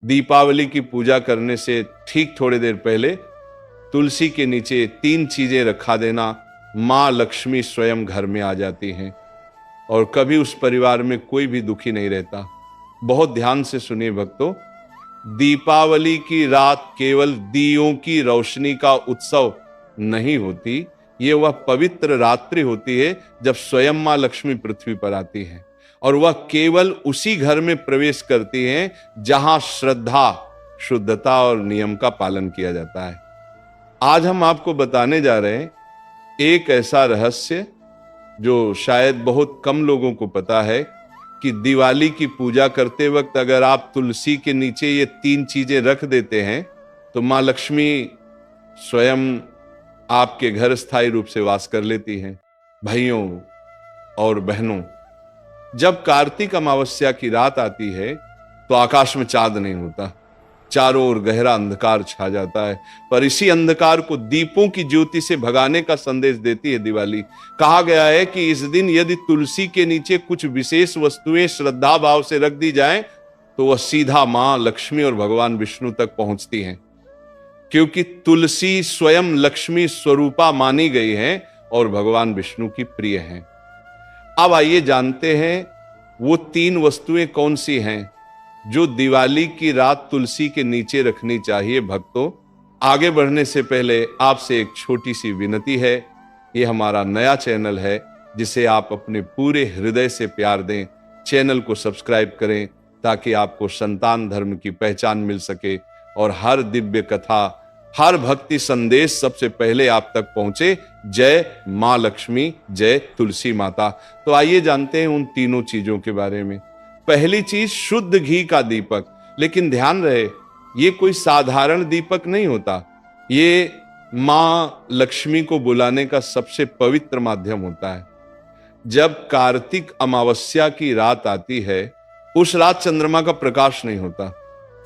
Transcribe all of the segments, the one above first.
दीपावली की पूजा करने से ठीक थोड़ी देर पहले तुलसी के नीचे 3 चीजें रखा देना, मां लक्ष्मी स्वयं घर में आ जाती हैं और कभी उस परिवार में कोई भी दुखी नहीं रहता। बहुत ध्यान से सुनिए भक्तों, दीपावली की रात केवल दियों की रोशनी का उत्सव नहीं होती, ये वह पवित्र रात्रि होती है जब स्वयं मां लक्ष्मी पृथ्वी पर आती है और वह केवल उसी घर में प्रवेश करती हैं जहां श्रद्धा, शुद्धता और नियम का पालन किया जाता है। आज हम आपको बताने जा रहे हैं एक ऐसा रहस्य जो शायद बहुत कम लोगों को पता है कि दिवाली की पूजा करते वक्त अगर आप तुलसी के नीचे ये 3 चीजें रख देते हैं तो मां लक्ष्मी स्वयं आपके घर स्थायी रूप से वास कर लेती हैं। भाइयों और बहनों, जब कार्तिक अमावस्या की रात आती है तो आकाश में चांद नहीं होता, चारों ओर गहरा अंधकार छा जाता है, पर इसी अंधकार को दीपों की ज्योति से भगाने का संदेश देती है दिवाली। कहा गया है कि इस दिन यदि तुलसी के नीचे कुछ विशेष वस्तुएं श्रद्धा भाव से रख दी जाएं तो वह सीधा मां लक्ष्मी और भगवान विष्णु तक पहुंचती हैं, क्योंकि तुलसी स्वयं लक्ष्मी स्वरूपा मानी गई है और भगवान विष्णु की प्रिय हैं। अब आइए जानते हैं वो 3 वस्तुएं कौन सी हैं जो दिवाली की रात तुलसी के नीचे रखनी चाहिए। भक्तों, आगे बढ़ने से पहले आपसे एक छोटी सी विनती है। ये हमारा नया चैनल है जिसे आप अपने पूरे हृदय से प्यार दें। चैनल को सब्सक्राइब करें ताकि आपको संतान धर्म की पहचान मिल सके और हर दिव्य कथा, हर भक्ति संदेश सबसे पहले आप तक पहुंचे। जय मां लक्ष्मी, जय तुलसी माता। तो आइए जानते हैं उन तीनों चीजों के बारे में। पहली चीज, शुद्ध घी का दीपक। लेकिन ध्यान रहे, ये कोई साधारण दीपक नहीं होता, ये मां लक्ष्मी को बुलाने का सबसे पवित्र माध्यम होता है। जब कार्तिक अमावस्या की रात आती है, उस रात चंद्रमा का प्रकाश नहीं होता,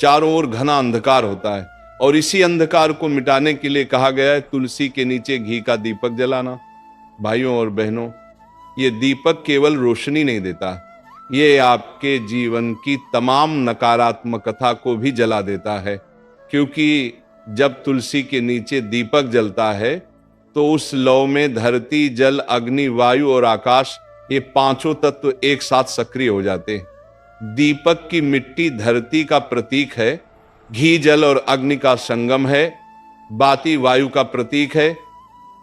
चारों ओर घना अंधकार होता है और इसी अंधकार को मिटाने के लिए कहा गया है तुलसी के नीचे घी का दीपक जलाना। भाइयों और बहनों, ये दीपक केवल रोशनी नहीं देता, ये आपके जीवन की तमाम नकारात्मकता को भी जला देता है, क्योंकि जब तुलसी के नीचे दीपक जलता है तो उस लौ में धरती, जल, अग्नि, वायु और आकाश, ये 5 तत्व एक साथ सक्रिय हो जाते हैं। दीपक की मिट्टी धरती का प्रतीक है, घी जल और अग्नि का संगम है, बाती वायु का प्रतीक है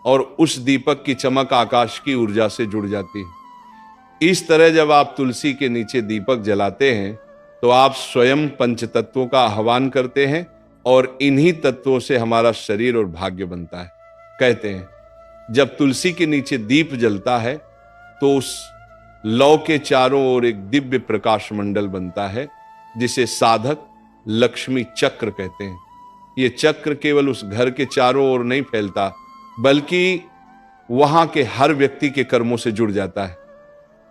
और उस दीपक की चमक आकाश की ऊर्जा से जुड़ जाती है। इस तरह जब आप तुलसी के नीचे दीपक जलाते हैं तो आप स्वयं पंच तत्वों का आह्वान करते हैं और इन्हीं तत्वों से हमारा शरीर और भाग्य बनता है। कहते हैं जब तुलसी के नीचे दीप जलता है तो उस लौ के चारों ओर एक दिव्य प्रकाश मंडल बनता है जिसे साधक लक्ष्मी चक्र कहते हैं। ये चक्र केवल उस घर के चारों ओर नहीं फैलता, बल्कि वहां के हर व्यक्ति के कर्मों से जुड़ जाता है।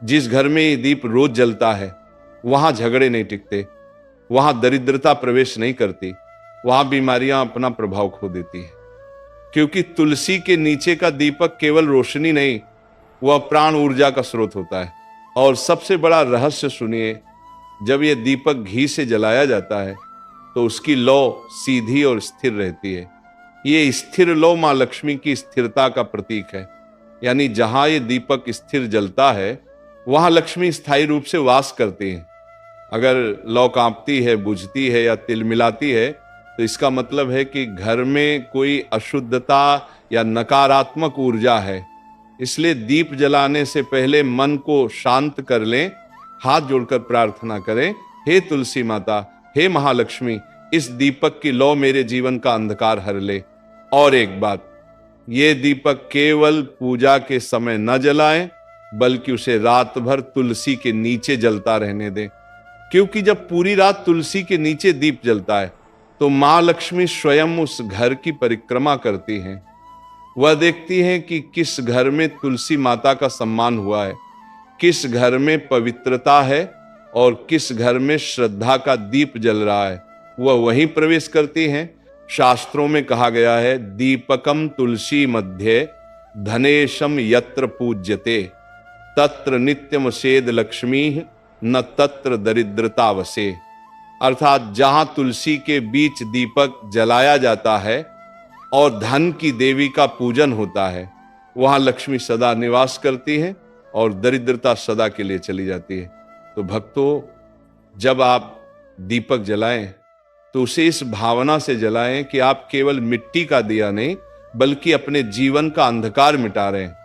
जिस घर में ये दीप रोज जलता है वहां झगड़े नहीं टिकते, वहां दरिद्रता प्रवेश नहीं करती, वहां बीमारियां अपना प्रभाव खो देती है, क्योंकि तुलसी के नीचे का दीपक केवल रोशनी नहीं, वह प्राण ऊर्जा का स्रोत होता है। और सबसे बड़ा रहस्य सुनिए, जब यह दीपक घी से जलाया जाता है तो उसकी लौ सीधी और स्थिर रहती है। ये स्थिर लौ मां लक्ष्मी की स्थिरता का प्रतीक है, यानी जहां ये दीपक स्थिर जलता है वहां लक्ष्मी स्थायी रूप से वास करती हैं। अगर लौ कांपती है, बुझती है या तिलमिलाती है तो इसका मतलब है कि घर में कोई अशुद्धता या नकारात्मक ऊर्जा है। इसलिए दीप जलाने से पहले मन को शांत कर लें, हाथ जोड़कर प्रार्थना करें, हे तुलसी माता, हे महालक्ष्मी, इस दीपक की लौ मेरे जीवन का अंधकार हर ले। और एक बात, ये दीपक केवल पूजा के समय न जलाएं, बल्कि उसे रात भर तुलसी के नीचे जलता रहने दें, क्योंकि जब पूरी रात तुलसी के नीचे दीप जलता है तो मां लक्ष्मी स्वयं उस घर की परिक्रमा करती हैं। वह देखती हैं कि किस घर में तुलसी माता का सम्मान हुआ है, किस घर में पवित्रता है और किस घर में श्रद्धा का दीप जल रहा है, वह वहीं प्रवेश करती हैं। शास्त्रों में कहा गया है, दीपकम तुलसी मध्ये धनेशम यत्र पूज्यते तत्र नित्यम सेद लक्ष्मी न तत्र दरिद्रता वसे। अर्थात जहां तुलसी के बीच दीपक जलाया जाता है और धन की देवी का पूजन होता है, वहां लक्ष्मी सदा निवास करती है और दरिद्रता सदा के लिए चली जाती है। तो भक्तों, जब आप दीपक जलाएं तो उसे इस भावना से जलाएं कि आप केवल मिट्टी का दिया नहीं बल्कि अपने जीवन का अंधकार मिटा रहे हैं।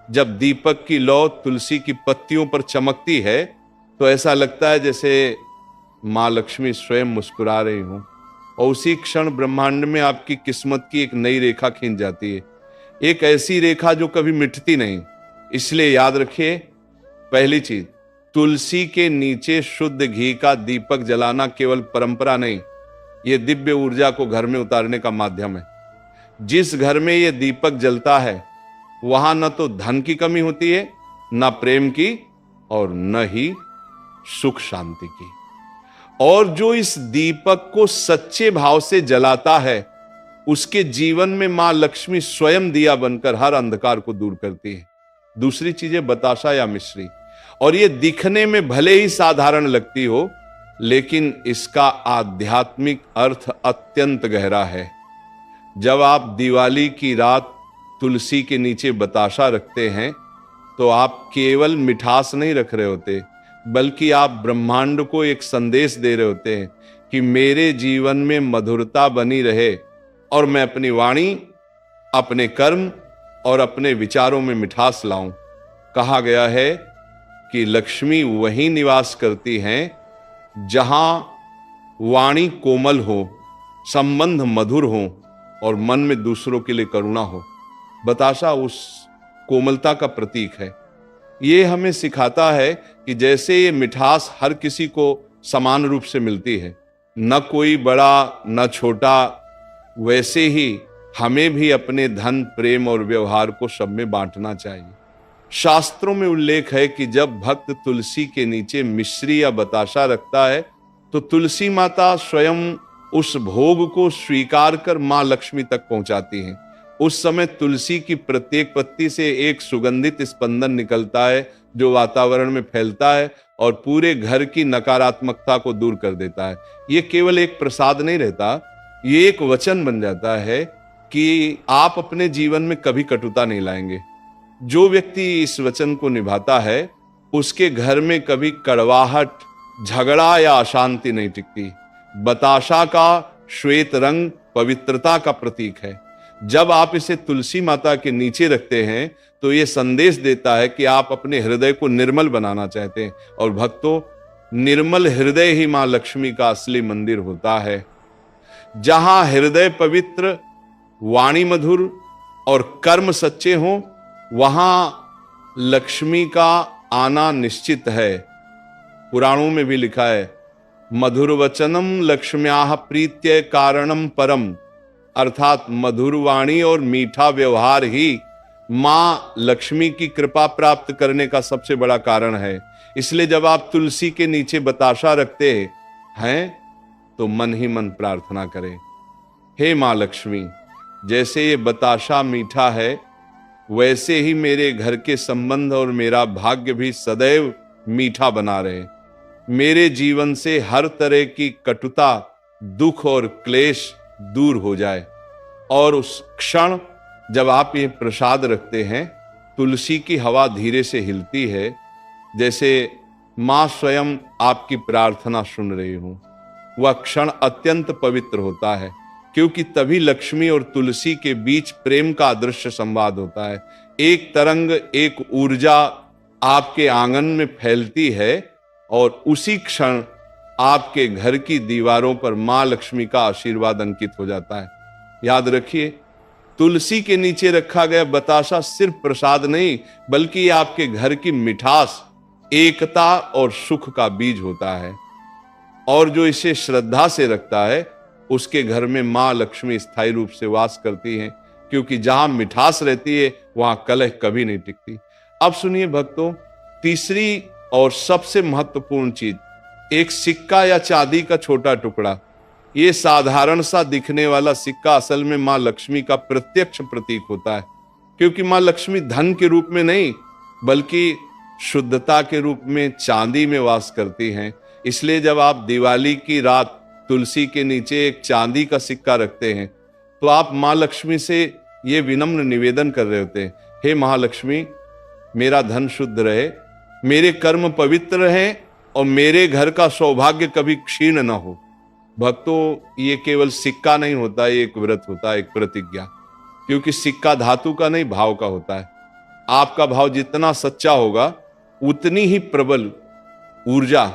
जब दीपक की लौ तुलसी की पत्तियों पर चमकती है तो ऐसा लगता है जैसे मां लक्ष्मी स्वयं मुस्कुरा रही हूं, और उसी क्षण ब्रह्मांड में आपकी किस्मत की एक नई रेखा खिंच जाती है, एक ऐसी रेखा जो कभी मिटती नहीं। इसलिए याद रखिए, पहली चीज, तुलसी के नीचे शुद्ध घी का दीपक जलाना केवल परंपरा नहीं, यह दिव्य ऊर्जा को घर में उतारने का माध्यम है। जिस घर में यह दीपक जलता है वहां न तो धन की कमी होती है, न प्रेम की, और न ही सुख शांति की। और जो इस दीपक को सच्चे भाव से जलाता है उसके जीवन में मां लक्ष्मी स्वयं दिया बनकर हर अंधकार को दूर करती है। दूसरी चीज है बताशा या मिश्री, और ये दिखने में भले ही साधारण लगती हो लेकिन इसका आध्यात्मिक अर्थ अत्यंत गहरा है। जब आप दिवाली की रात तुलसी के नीचे बताशा रखते हैं तो आप केवल मिठास नहीं रख रहे होते बल्कि आप ब्रह्मांड को एक संदेश दे रहे होते हैं कि मेरे जीवन में मधुरता बनी रहे और मैं अपनी वाणी, अपने कर्म और अपने विचारों में मिठास लाऊं। कहा गया है कि लक्ष्मी वहीं निवास करती हैं जहां वाणी कोमल हो, संबंध मधुर हो और मन में दूसरों के लिए करुणा हो। बताशा उस कोमलता का प्रतीक है। ये हमें सिखाता है कि जैसे ये मिठास हर किसी को समान रूप से मिलती है, न कोई बड़ा न छोटा, वैसे ही हमें भी अपने धन, प्रेम और व्यवहार को सब में बांटना चाहिए। शास्त्रों में उल्लेख है कि जब भक्त तुलसी के नीचे मिश्री या बताशा रखता है तो तुलसी माता स्वयं उस भोग को स्वीकार कर मां लक्ष्मी तक पहुंचाती हैं। उस समय तुलसी की प्रत्येक पत्ती से एक सुगंधित स्पंदन निकलता है जो वातावरण में फैलता है और पूरे घर की नकारात्मकता को दूर कर देता है। ये केवल एक प्रसाद नहीं रहता, ये एक वचन बन जाता है कि आप अपने जीवन में कभी कटुता नहीं लाएंगे। जो व्यक्ति इस वचन को निभाता है उसके घर में कभी कड़वाहट, झगड़ा या अशांति नहीं टिकती। बताशा का श्वेत रंग पवित्रता का प्रतीक है। जब आप इसे तुलसी माता के नीचे रखते हैं तो यह संदेश देता है कि आप अपने हृदय को निर्मल बनाना चाहते हैं। और भक्तों, निर्मल हृदय ही मां लक्ष्मी का असली मंदिर होता है। जहां हृदय पवित्र, वाणी मधुर और कर्म सच्चे हों, वहां लक्ष्मी का आना निश्चित है। पुराणों में भी लिखा है, मधुर वचनम लक्ष्म्याः प्रीत्य कारणम परम, अर्थात मधुर वाणी और मीठा व्यवहार ही मां लक्ष्मी की कृपा प्राप्त करने का सबसे बड़ा कारण है। इसलिए जब आप तुलसी के नीचे बताशा रखते हैं तो मन ही मन प्रार्थना करें, हे मां लक्ष्मी, जैसे ये बताशा मीठा है वैसे ही मेरे घर के संबंध और मेरा भाग्य भी सदैव मीठा बना रहे। मेरे जीवन से हर तरह की कटुता, दुख और क्लेश दूर हो जाए। और उस क्षण जब आप ये प्रसाद रखते हैं, तुलसी की हवा धीरे से हिलती है जैसे मां स्वयं आपकी प्रार्थना सुन रही हो। वह क्षण अत्यंत पवित्र होता है क्योंकि तभी लक्ष्मी और तुलसी के बीच प्रेम का अदृश्य संवाद होता है। एक तरंग, एक ऊर्जा आपके आंगन में फैलती है और उसी क्षण आपके घर की दीवारों पर मां लक्ष्मी का आशीर्वाद अंकित हो जाता है। याद रखिए, तुलसी के नीचे रखा गया बताशा सिर्फ प्रसाद नहीं बल्कि आपके घर की मिठास, एकता और सुख का बीज होता है। और जो इसे श्रद्धा से रखता है उसके घर में मां लक्ष्मी स्थायी रूप से वास करती हैं, क्योंकि जहां मिठास रहती है वहां कलह कभी नहीं टिकती। अब सुनिए भक्तों, तीसरी और सबसे महत्वपूर्ण चीज, एक सिक्का या चांदी का छोटा टुकड़ा। ये साधारण सा दिखने वाला सिक्का असल में मां लक्ष्मी का प्रत्यक्ष प्रतीक होता है, क्योंकि मां लक्ष्मी धन के रूप में नहीं बल्कि शुद्धता के रूप में चांदी में वास करती हैं। इसलिए जब आप दिवाली की रात तुलसी के नीचे एक चांदी का सिक्का रखते हैं तो आप माँ लक्ष्मी से ये विनम्र निवेदन कर रहे होते हैं, हे महालक्ष्मी, मेरा धन शुद्ध रहे, मेरे कर्म पवित्र रहें और मेरे घर का सौभाग्य कभी क्षीण न हो। भक्तों, ये केवल सिक्का नहीं होता, ये एक व्रत होता है, एक प्रतिज्ञा। क्योंकि सिक्का धातु का नहीं, भाव का होता है। आपका भाव जितना सच्चा होगा उतनी ही प्रबल ऊर्जा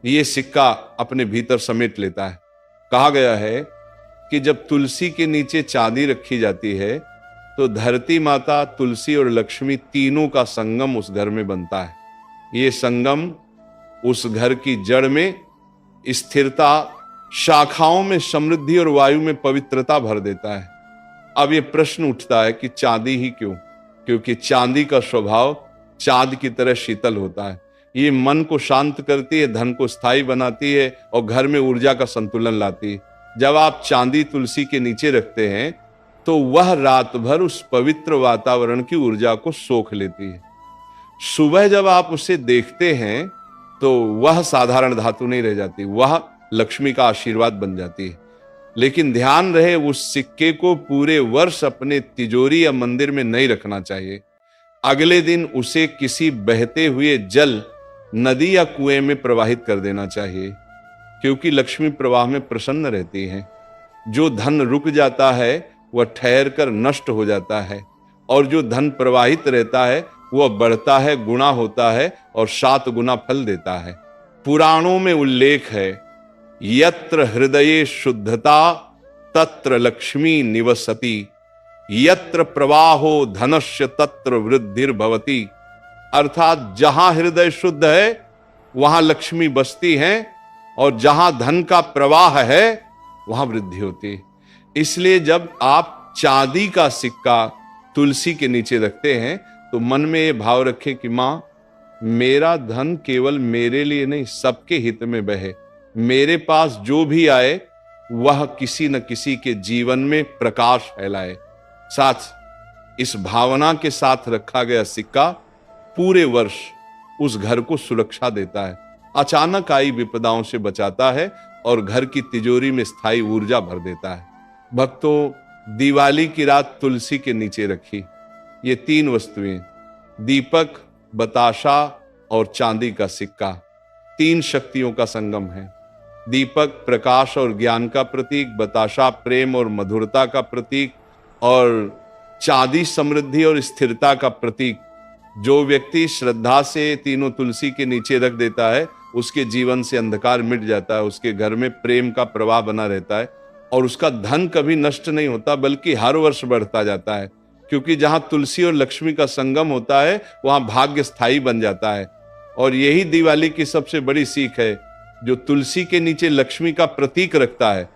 ये सिक्का अपने भीतर समेट लेता है। कहा गया है कि जब तुलसी के नीचे चांदी रखी जाती है तो धरती माता, तुलसी और लक्ष्मी तीनों का संगम उस घर में बनता है। ये संगम उस घर की जड़ में स्थिरता, शाखाओं में समृद्धि और वायु में पवित्रता भर देता है। अब ये प्रश्न उठता है कि चांदी ही क्यों? क्योंकि चांदी का स्वभाव चांद की तरह शीतल होता है। ये मन को शांत करती है, धन को स्थायी बनाती है और घर में ऊर्जा का संतुलन लाती है। जब आप चांदी तुलसी के नीचे रखते हैं तो वह रात भर उस पवित्र वातावरण की ऊर्जा को सोख लेती है। सुबह जब आप उसे देखते हैं तो वह साधारण धातु नहीं रह जाती, वह लक्ष्मी का आशीर्वाद बन जाती है। लेकिन ध्यान रहे, उस सिक्के को पूरे वर्ष अपने तिजोरी या मंदिर में नहीं रखना चाहिए। अगले दिन उसे किसी बहते हुए जल, नदी या कुएं में प्रवाहित कर देना चाहिए, क्योंकि लक्ष्मी प्रवाह में प्रसन्न रहती है। जो धन रुक जाता है वह ठहर कर नष्ट हो जाता है, और जो धन प्रवाहित रहता है वह बढ़ता है, गुणा होता है और 7 गुना फल देता है। पुराणों में उल्लेख है, यत्र हृदये शुद्धता तत्र लक्ष्मी निवसति, यत्र प्रवाहो धनस्य तत्र वृद्धिर्भवति। अर्थात जहां हृदय शुद्ध है वहां लक्ष्मी बसती हैं, और जहां धन का प्रवाह है वहां वृद्धि होती है। इसलिए जब आप चांदी का सिक्का तुलसी के नीचे रखते हैं तो मन में ये भाव रखें कि मां, मेरा धन केवल मेरे लिए नहीं, सबके हित में बहे। मेरे पास जो भी आए वह किसी न किसी के जीवन में प्रकाश फैलाए। साथ इस भावना के साथ रखा गया सिक्का पूरे वर्ष उस घर को सुरक्षा देता है, अचानक आई विपदाओं से बचाता है और घर की तिजोरी में स्थायी ऊर्जा भर देता है। भक्तों, दिवाली की रात तुलसी के नीचे रखी ये 3 वस्तुएं, दीपक, बताशा और चांदी का सिक्का, 3 शक्तियों का संगम है। दीपक प्रकाश और ज्ञान का प्रतीक, बताशा प्रेम और मधुरता का प्रतीक, और चांदी समृद्धि और स्थिरता का प्रतीक। जो व्यक्ति श्रद्धा से तीनों तुलसी के नीचे रख देता है उसके जीवन से अंधकार मिट जाता है, उसके घर में प्रेम का प्रवाह बना रहता है और उसका धन कभी नष्ट नहीं होता बल्कि हर वर्ष बढ़ता जाता है। क्योंकि जहां तुलसी और लक्ष्मी का संगम होता है वहां भाग्य स्थायी बन जाता है। और यही दिवाली की सबसे बड़ी सीख है, जो तुलसी के नीचे लक्ष्मी का प्रतीक रखता है